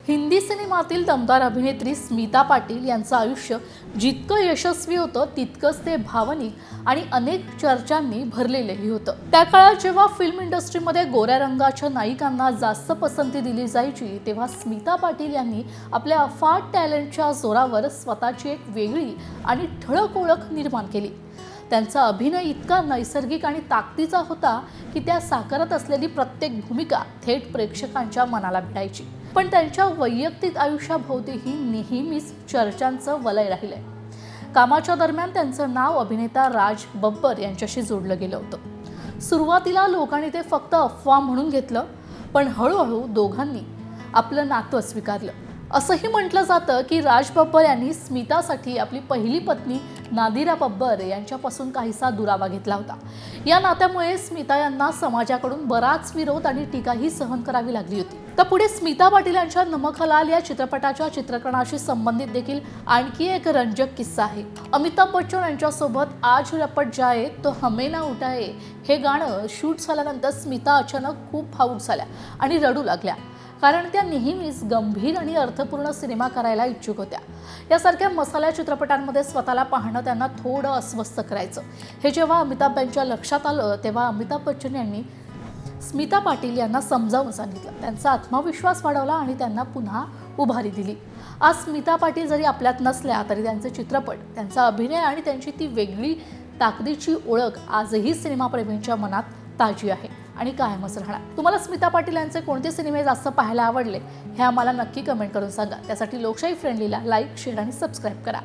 हिंदी सिनेमातील दमदार अभिनेत्री स्मिता पाटील यांचं आयुष्य जितकं यशस्वी होतं तितकंच ते भावनिक आणि अनेक चर्चांनी भरलेलंही होतं। त्या काळात जेव्हा फिल्म इंडस्ट्रीमध्ये गोऱ्या रंगाच्या नायिकांना जास्त पसंती दिली जायची तेव्हा स्मिता पाटील यांनी आपल्या अफाट टॅलेंटच्या जोरावर स्वतःची एक वेगळी आणि ठळक ओळख निर्माण केली। त्यांचा अभिनय इतका नैसर्गिक आणि ताकदीचा होता की त्या साकारत असलेली प्रत्येक भूमिका थेट प्रेक्षकांच्या मनाला भिडायची। पण त्यांच्या वैयक्तिक आयुष्याभोवतीही नेहमीच चर्चांचं वलय राहिलंय। कामाच्या दरम्यान त्यांचं नाव अभिनेता राज बब्बर यांच्याशी जोडलं गेलं होतं। सुरुवातीला लोकांनी ते फक्त अफवा म्हणून घेतलं, पण हळूहळू दोघांनी आपलं नातं स्वीकारलं। असंही म्हटलं जातं की राज बब्बर यांनी स्मितासाठी आपली पहिली पत्नी नादिरा बब्बर यांच्यापासून काहीसा दुरावा घेतला होता। या नात्यामुळे स्मिता यांना समाजाकडून बराच विरोध आणि टीकाही सहन करावी लागली होती। तर पुढे स्मिता पाटील यांच्या नमक हलाल या चित्रपटाच्या चित्रीकरणाशी संबंधित देखील आणखी एक रंजक किस्सा आहे। अमिताभ बच्चन यांच्यासोबत आज रपट जाए तो हमें ना उठाए हे गाणं शूट झाल्यानंतर स्मिता अचानक खूप भावुक झाल्या आणि रडू लागल्या, कारण त्या नेहमीच गंभीर आणि अर्थपूर्ण सिनेमा करायला इच्छुक होत्या। यासारख्या मसाल्या चित्रपटांमध्ये स्वतःला पाहणं त्यांना थोडं अस्वस्थ करायचं। हे जेव्हा अमिताभ यांच्या लक्षात आलं तेव्हा अमिताभ बच्चन यांनी स्मिता पाटील यांना समजावून सांगितलं, त्यांचा आत्मविश्वास वाढवला आणि त्यांना पुन्हा उभारी दिली। आज स्मिता पाटील जरी आपल्यात नसल्या तरी त्यांचे चित्रपट, त्यांचा अभिनय आणि त्यांची ती वेगळी ताकदीची ओळख आजही सिनेमाप्रेमींच्या मनात ताजी आहे आणि कायमच राहणार। तुम्हाला स्मिता पाटील यांचे कोणते सिनेमे जास्त पाहायला आवडले हे आम्हाला नक्की कमेंट करून सांगा। त्यासाठी लोकशाही फ्रेंडलीला लाईक, शेअर आणि सबस्क्राईब करा।